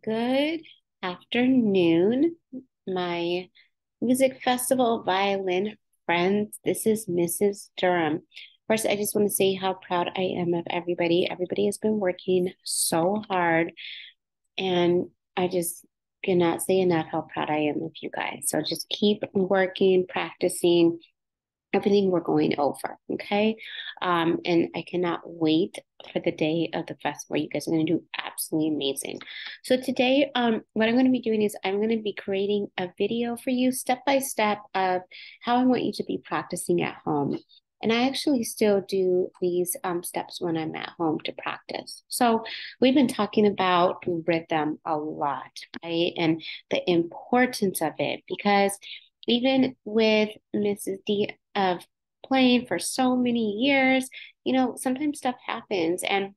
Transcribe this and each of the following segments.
Good afternoon, my music festival violin friends. This is Mrs. Durham. First, I just want to say how proud I am of everybody. Everybody has been working so hard, and I just cannot say enough how proud I am of you guys. So just keep working, practicing, everything we're going over. Okay. And I cannot wait for the day of the festival. You guys are going to do absolutely amazing. So today, what I'm going to be doing is I'm going to be creating a video for you step by step of how I want you to be practicing at home. And I actually still do these steps when I'm at home to practice. So we've been talking about rhythm a lot, right? And the importance of it, because even with Mrs. D of playing for so many years, sometimes stuff happens and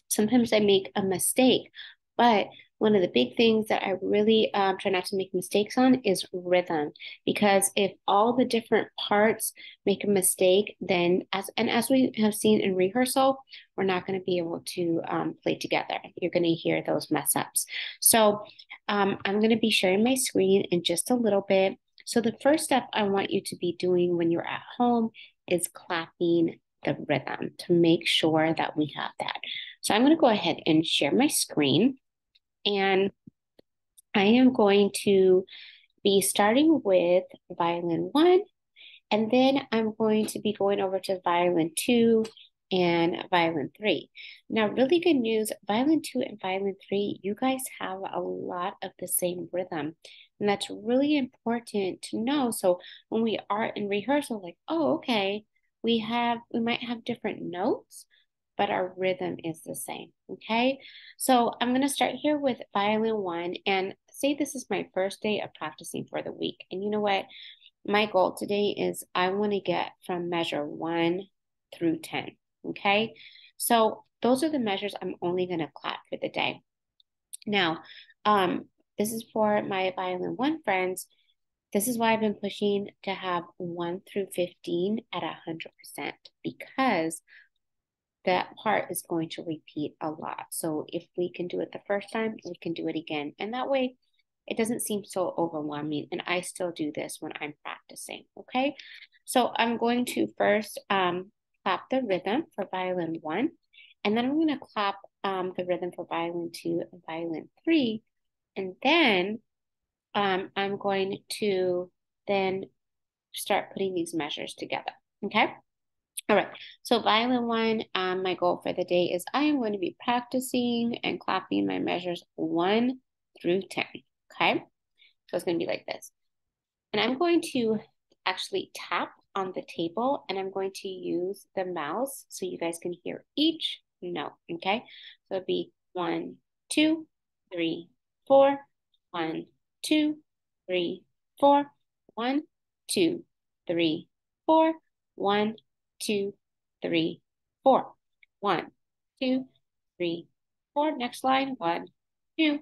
sometimes I make a mistake. But one of the big things that I really try not to make mistakes on is rhythm, because if all the different parts make a mistake, then as we have seen in rehearsal, we're not going to be able to play together. You're going to hear those mess ups. So I'm going to be sharing my screen in just a little bit. So the first step I want you to be doing when you're at home is clapping the rhythm to make sure that we have that. So I'm going to go ahead and share my screen, and I am going to be starting with violin one, and then I'm going to be going over to violin two and violin three. Now, really good news, violin two and violin three, you guys have a lot of the same rhythm. And that's really important to know. So when we are in rehearsal, like, oh, okay, we might have different notes, but our rhythm is the same. Okay. So I'm going to start here with violin one, and say this is my first day of practicing for the week. And you know what? My goal today is I want to get from measure 1 through 10. Okay. So those are the measures I'm only going to clap for the day. Now, this is for my violin one friends. This is why I've been pushing to have 1 through 15 at 100%, because that part is going to repeat a lot. So if we can do it the first time, we can do it again. And that way it doesn't seem so overwhelming. And I still do this when I'm practicing. Okay. So I'm going to first clap the rhythm for violin one. And then I'm going to clap the rhythm for violin two and violin three. And then I'm going to then start putting these measures together. Okay. All right. So violin one, my goal for the day is I am going to be practicing and clapping my measures 1 through 10. Okay. So it's going to be like this. And I'm going to actually tap on the table, and I'm going to use the mouse so you guys can hear each note. Okay. So it'd be 1, 2, 3, 4, 1, 2, 3, 4, 1, 2, 3, 4, 1, 2, 3, 4, 1, 2, 3, 4. Next line, 1, 2,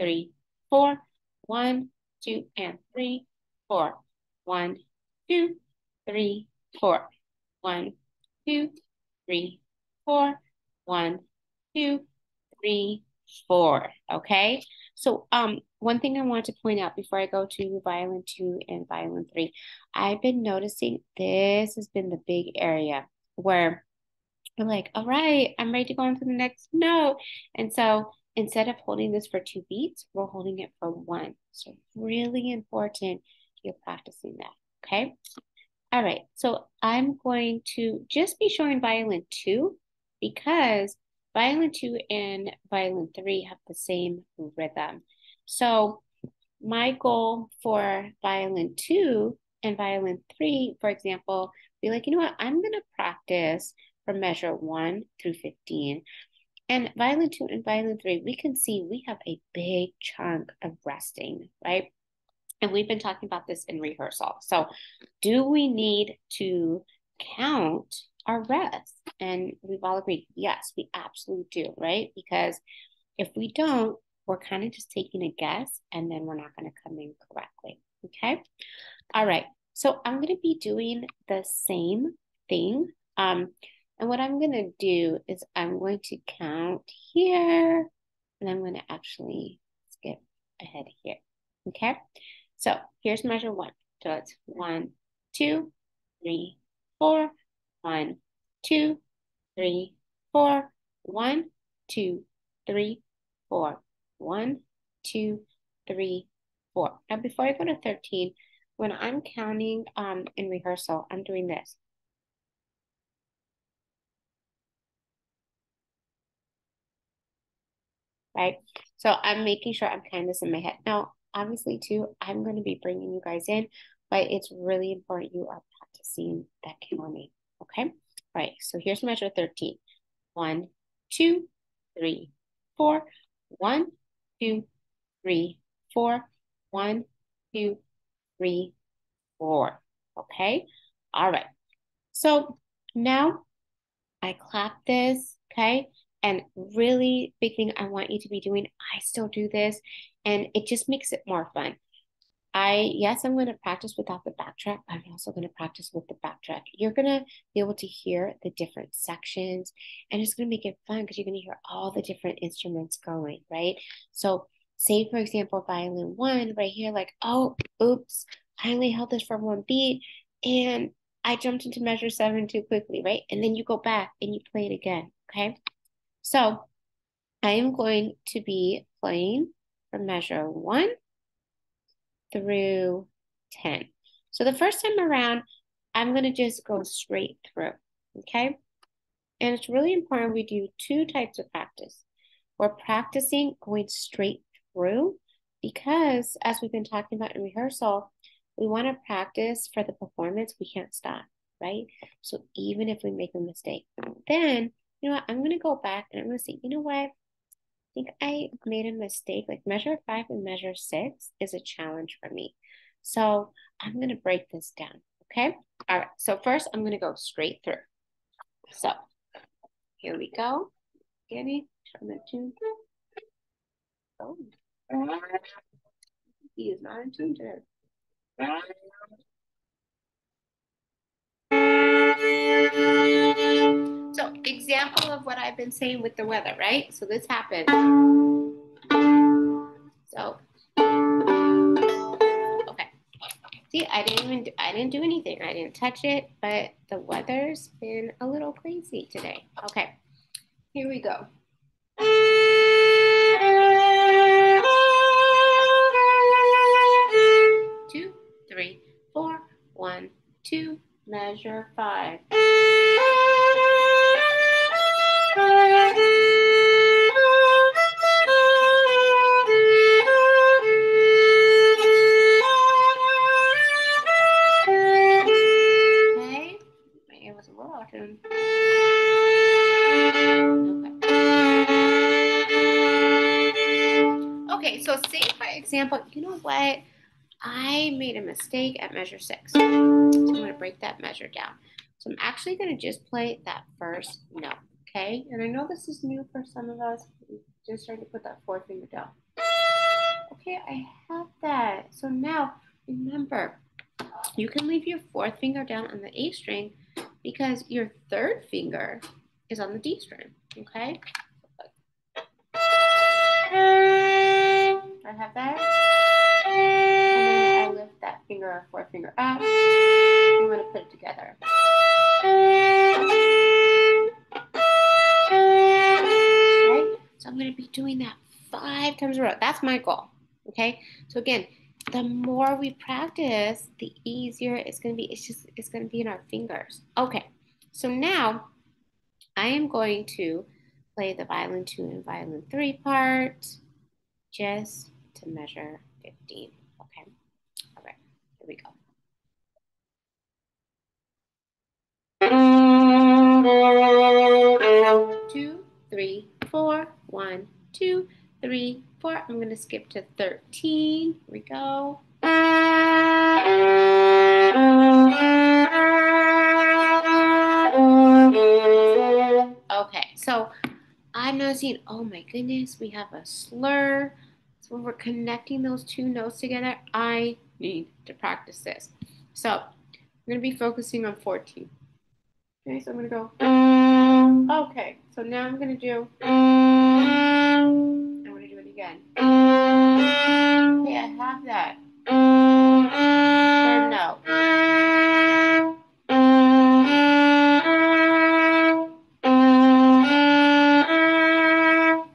3, 4, 1, 2, and 3, 4. 1, 2, 3, 4. 1, 2, 3, 4. 1, 2, 3, 4. Okay. So one thing I want to point out before I go to violin two and violin three, I've been noticing this has been the big area where I'm like, all right, I'm ready to go on to the next note. And so instead of holding this for 2 beats, we're holding it for 1. So really important you're practicing that. Okay. All right. So I'm going to just be showing violin two, because violin two and violin three have the same rhythm. So my goal for violin two and violin three, for example, be like, you know what? I'm going to practice from measure 1 through 15. And violin two and violin three, we can see we have a big chunk of resting, right? And we've been talking about this in rehearsal. So, do we need to count our rest? And we've all agreed, yes, we absolutely do, right? Because if we don't, we're kind of just taking a guess, and then we're not going to come in correctly. Okay. All right. So I'm going to be doing the same thing. And what I'm going to do is I'm going to count here, and I'm going to actually ahead here. Okay, so here's measure 1. So it's 1, 2, 3, 4. 1, 2, 3, 4. 1, 2, 3, 4. 1, 2, 3, 4. Now before I go to 13, when I'm counting in rehearsal, I'm doing this. Right? So I'm making sure I'm kind of this in my head. Now, obviously, too, I'm going to be bringing you guys in, but it's really important you are practicing that counting. Okay? All right. So here's measure 13. 1, 2, 3, 4. 1, 2, 3, 4. 1, 2, 3, 4. Okay? All right. So now I clap this, okay? And really big thing I want you to be doing, I still do this, and it just makes it more fun. Yes, I'm going to practice without the backtrack. I'm also going to practice with the backtrack. You're going to be able to hear the different sections, and it's going to make it fun because you're going to hear all the different instruments going, right? So say, for example, violin 1 right here, like, oh, oops, I only held this for 1 beat, and I jumped into measure 7 too quickly, right? And then you go back and you play it again, okay? So I am going to be playing from measure 1 through 10. So the first time around, I'm going to just go straight through, okay? And it's really important we do 2 types of practice. We're practicing going straight through because, as we've been talking about in rehearsal, we want to practice for the performance. We can't stop, right? So even if we make a mistake, then, you know what, I'm going to go back and I'm going to say, you know what? I think I made a mistake. Like measure 5 and measure 6 is a challenge for me. So I'm going to break this down. Okay. All right. So first I'm going to go straight through. So here we go. Getting from the tune. Oh, he is not in tune today. So example of what I've been saying with the weather, right? So this happened. So okay. See, I didn't do anything. I didn't touch it, but the weather's been a little crazy today. Okay, here we go. 2, 3, 4. 1, 2, measure 5. Okay, my ear was a little out of tune. Okay, so say for example, you know what? I made a mistake at measure 6. So I'm going to break that measure down. So I'm actually going to just play that first note, okay? And I know this is new for some of us. We just started to put that 4th finger down. Okay, I have that. So now, remember, you can leave your 4th finger down on the A string because your 3rd finger is on the D string, okay? I have that. And then I lift that finger, 4th finger up. I'm going to put it together. Right? So I'm going to be doing that 5 times in a row. That's my goal. Okay? So again, the more we practice, the easier it's going to be. It's going to be in our fingers. Okay. So now I am going to play the violin 2 and violin 3 part just to measure 15. Okay. All right. Here we go. 2, 3, 4. 1, 2, 3, 4. I'm going to skip to 13. Here we go. Okay, so I'm noticing, oh my goodness, we have a slur. So when we're connecting those 2 notes together, I need to practice this. So I'm going to be focusing on 14. Okay, so I'm going to go. Okay, so now I'm going to do. I want to do it again. Okay, I have that. Third note.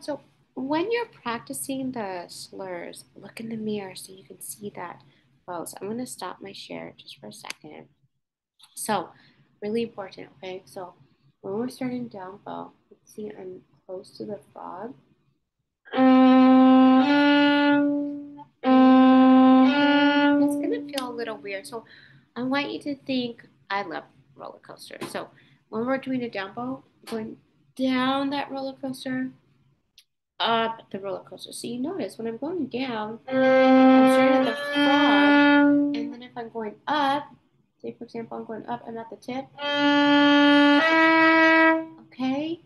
So when you're practicing the slurs, look in the mirror so you can see that well. So I'm going to stop my share just for a second. So really important, okay? So when we're starting down bow, let's see I'm close to the frog. It's gonna feel a little weird. So I want you to think, I love roller coasters. So when we're doing a down bow, going down that roller coaster, up the roller coaster. So you notice when I'm going down, I'm starting at the frog, and then if I'm going up, say for example, I'm going up, I'm at the tip. Okay.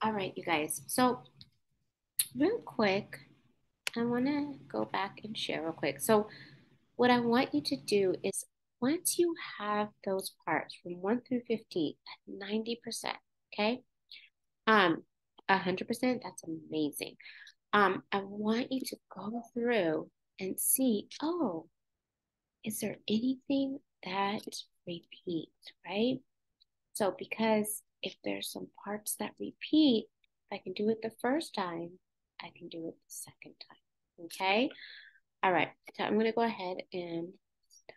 All right, you guys. So real quick, I want to go back and share real quick. So what I want you to do is once you have those parts from 1 through 15 at 90%, okay? 100%, that's amazing. I want you to go through and see, oh, is there anything that repeats, right? So because if there's some parts that repeat, if I can do it the first time, I can do it the second time, okay? All right, so I'm gonna go ahead and stop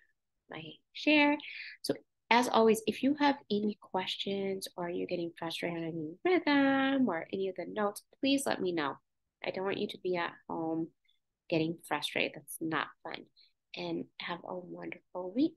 my share. So as always, if you have any questions or you're getting frustrated on any rhythm or any of the notes, please let me know. I don't want you to be at home getting frustrated. That's not fun. And have a wonderful week.